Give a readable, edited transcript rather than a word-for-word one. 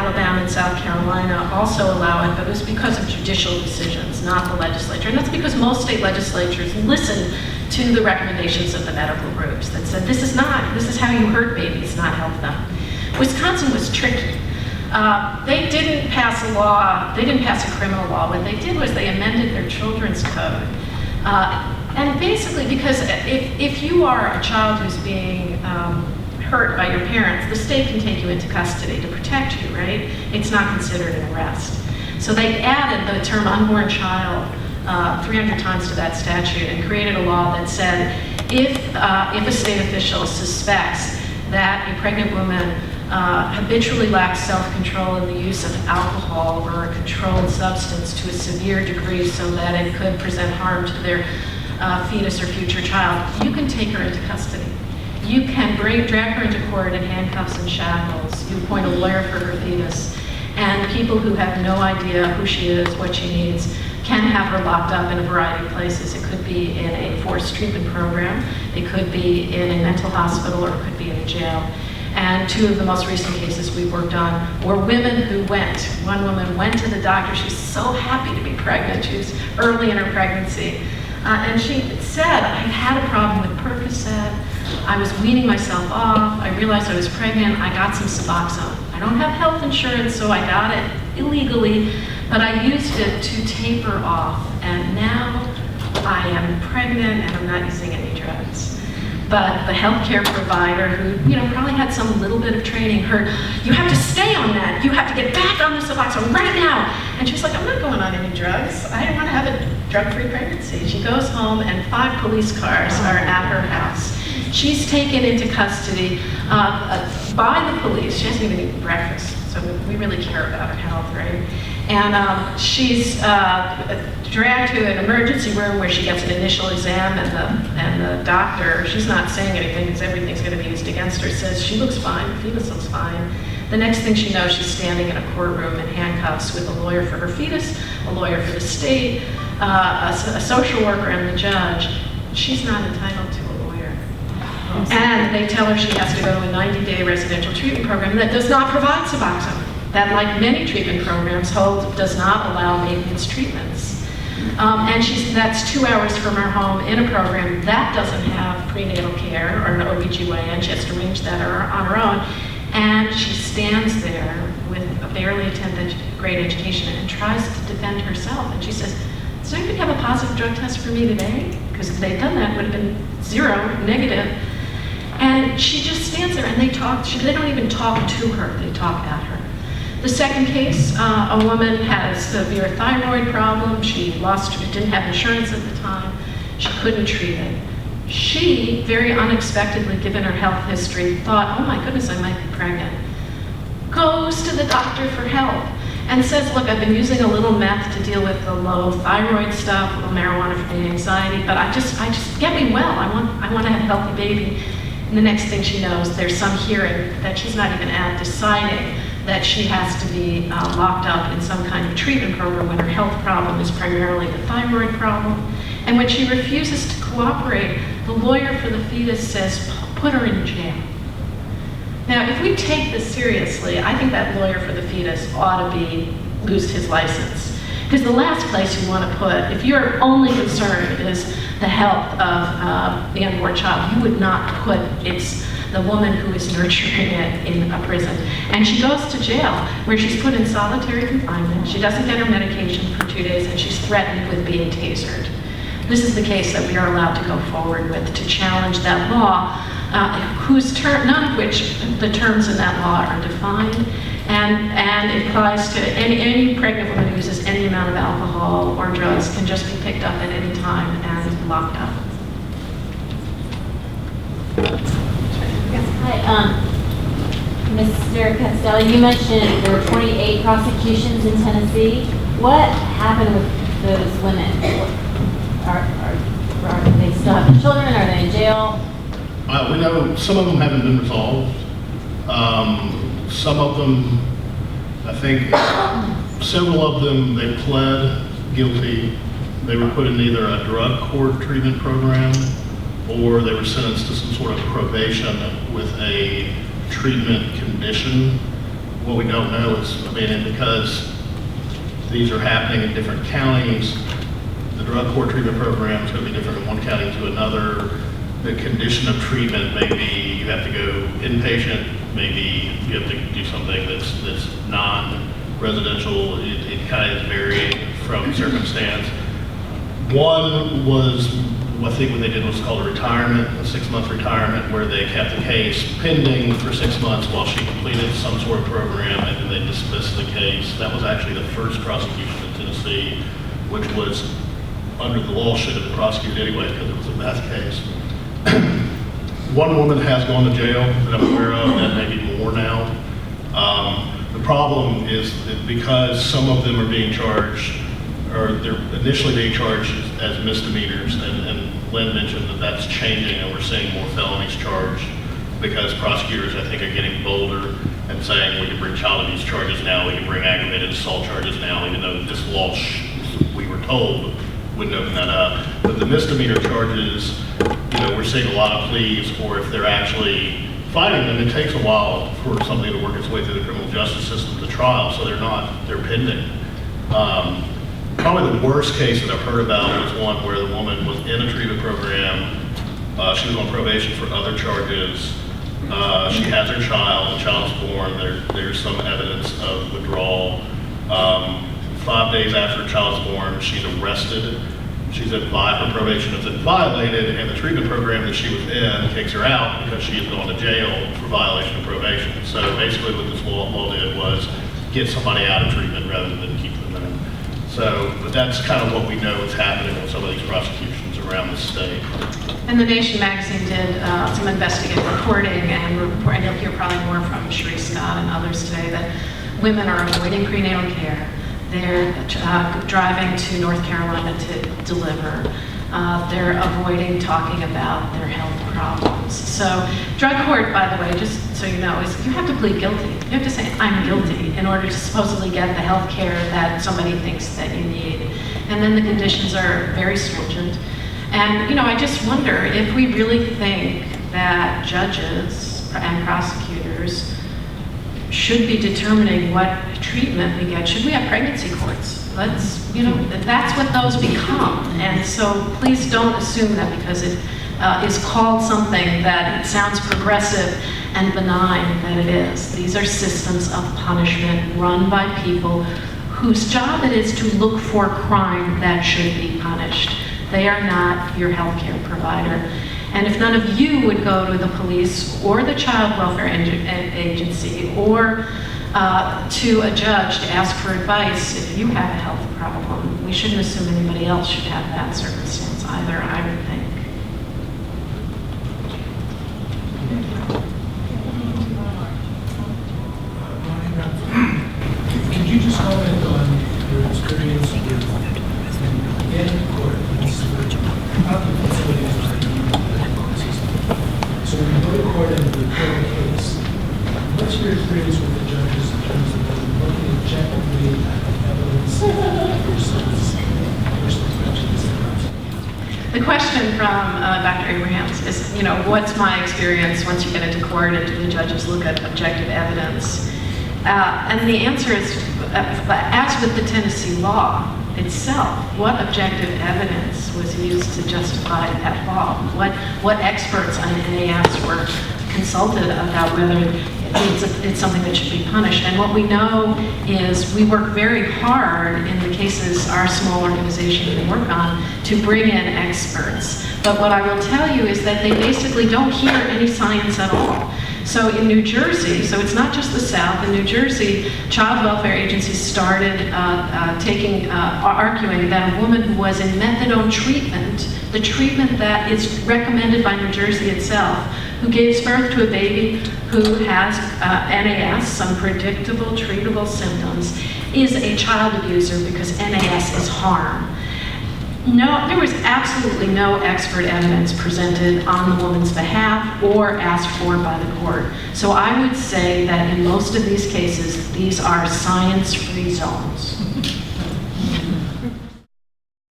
Alabama and South Carolina also allow it, but it was because of judicial decisions, not the legislature. And that's because most state legislatures listen to the recommendations of the medical groups that said, this is how you hurt babies, not help them. Wisconsin was tricky. They didn't pass a law, they didn't pass a criminal law. What they did was they amended their children's code. And basically, because if you are a child who's being hurt by your parents, the state can take you into custody to protect you, right? It's not considered an arrest. So they added the term unborn child 300 times to that statute and created a law that said if a state official suspects that a pregnant woman habitually lacks self-control in the use of alcohol or a controlled substance to a severe degree so that it could present harm to their fetus or future child, you can take her into custody. You can drag her into court in handcuffs and shackles. You appoint a lawyer for her fetus. And people who have no idea who she is, what she needs, can have her locked up in a variety of places. It could be in a forced treatment program. It could be in a mental hospital, or it could be in a jail. And two of the most recent cases we worked on were women who went. One woman went to the doctor. She's so happy to be pregnant. She was early in her pregnancy. And she said, I had a problem with Percocet. I was weaning myself off. I realized I was pregnant. I got some Suboxone. I don't have health insurance, so I got it illegally, but I used it to taper off. And now I am pregnant and I'm not using any drugs. But the healthcare provider, who probably had some little bit of training, heard, you have to stay on that. You have to get back on the Suboxone right now. And she's like, I'm not going on any drugs. I want to have a drug-free pregnancy. She goes home and 5 police cars are at her house. She's taken into custody by the police. She hasn't even eaten breakfast, so we really care about her health, right? And she's dragged to an emergency room where she gets an initial exam, and the doctor, she's not saying anything because everything's going to be used against her, says she looks fine, the fetus looks fine. The next thing she knows, she's standing in a courtroom in handcuffs with a lawyer for her fetus, a lawyer for the state, a social worker, and the judge. She's not entitled to a lawyer. And they tell her she has to go to a 90-day residential treatment program that does not provide Suboxone, that, like many treatment programs, does not allow maintenance treatments. And that's 2 hours from her home in a program that doesn't have prenatal care or an OBGYN. She has to arrange that on her own. And she stands there with a barely attended grade education and tries to defend herself. And she says, does anybody have a positive drug test for me today? Because if they'd done that, it would have been 0, negative. And she just stands there and they talk. They don't even talk to her, they talk at her. The second case, a woman had a severe thyroid problem. She didn't have insurance at the time. She couldn't treat it. She, very unexpectedly, given her health history, thought, oh my goodness, I might be pregnant. Goes to the doctor for help and says, look, I've been using a little meth to deal with the low thyroid stuff, a little marijuana for the anxiety, but I just get me well. I want to have a healthy baby. And the next thing she knows, there's some hearing that she's not even at, deciding that she has to be locked up in some kind of treatment program when her health problem is primarily the thyroid problem. And when she refuses to cooperate, the lawyer for the fetus says, put her in jail. Now, if we take this seriously, I think that lawyer for the fetus ought to lose his license. Because the last place you want to put, if your only concern is the health of the unborn child, you would not put the woman who is nurturing it in a prison. And she goes to jail, where she's put in solitary confinement. She doesn't get her medication for 2 days, and she's threatened with being tasered. This is the case that we are allowed to go forward with to challenge that law, none of which the terms in that law are defined, and it applies to any pregnant woman who uses any amount of alcohol or drugs can just be picked up at any time and locked up. Hi, Mr. Castelli, you mentioned there were 28 prosecutions in Tennessee. What happened with those women? Are they still having children? Are they in jail? We know some of them haven't been resolved. Some of them, I think, several of them, they pled guilty. They were put in either a drug court treatment program or they were sentenced to some sort of probation with a treatment condition what we don't know is, I mean, and because these are happening in different counties, the drug court treatment program is going to be different in one county to another. The condition of treatment may be you have to go inpatient, maybe you have to do something that's non-residential. It kind of is varying from circumstance. One was, I think what they did was called a retirement, a 6-month retirement, where they kept the case pending for 6 months while she completed some sort of program, and then they dismissed the case. That was actually the first prosecution in Tennessee, which was under the law should have been prosecuted anyway because it was a meth case. One woman has gone to jail that I'm aware of, and maybe more now. The problem is that because some of them are being charged, or they're initially being charged as misdemeanors, and Lynn mentioned that that's changing, and we're seeing more felonies charged because prosecutors, I think, are getting bolder and saying we can bring child abuse charges now, we can bring aggravated assault charges now, even though this law, we were told, wouldn't open that up. But the misdemeanor charges, you know, we're seeing a lot of pleas, or if they're actually fighting them, it takes a while for something to work its way through the criminal justice system to trial, so they're pending. Probably the worst case that I've heard about was one where the woman was in a treatment program. She was on probation for other charges. She has her child, the child's born. There's some evidence of withdrawal. 5 days after the child's born, she's arrested. Her probation has been violated, and the treatment program that she was in kicks her out because she has gone to jail for violation of probation. So basically what this law did was get somebody out of treatment rather than keep them in. So, but that's kind of what we know is happening with some of these prosecutions around the state. And the Nation magazine did some investigative reporting, and you'll hear probably more from Sheree Scott and others today, that women are avoiding prenatal care. They're driving to North Carolina to deliver. They're avoiding talking about their health problems. So drug court, by the way, just so you know, is you have to plead guilty. You have to say, I'm guilty, in order to supposedly get the health care that somebody thinks that you need. And then the conditions are very stringent. And, you know, I just wonder if we really think that judges and prosecutors should be determining what treatment we get. Should we have pregnancy courts? Let's, you know, that's what those become. And so please don't assume that because it is called something that it sounds progressive and benign, that it is. These are systems of punishment run by people whose job it is to look for crime that should be punished. They are not your healthcare provider. And if none of you would go to the police or the child welfare agency or to a judge to ask for advice if you have a health problem, we shouldn't assume anybody else should have that circumstance either, I would think. Could you just comment on your experience with getting to court? How the facilities are so when you go to court and you report a case, what's your experience with the judges in terms of them looking objectively at the evidence versus The question from Dr. Abrahams is, you know, what's my experience once you get into court and do the judges look at objective evidence? And the answer is, as with the Tennessee law itself, what objective evidence was used to justify that law? What experts on NAS were consulted about whether it's something that should be punished? And what we know is we work very hard in the cases our small organization can work on to bring in experts. But what I will tell you is that they basically don't hear any science at all. So in New Jersey, so it's not just the South, in New Jersey, child welfare agencies started arguing that a woman who was in methadone treatment, the treatment that is recommended by New Jersey itself, who gives birth to a baby who has NAS, unpredictable treatable symptoms, is a child abuser because NAS is harm. No, there was absolutely no expert evidence presented on the woman's behalf or asked for by the court. So I would say that in most of these cases, these are science-free zones.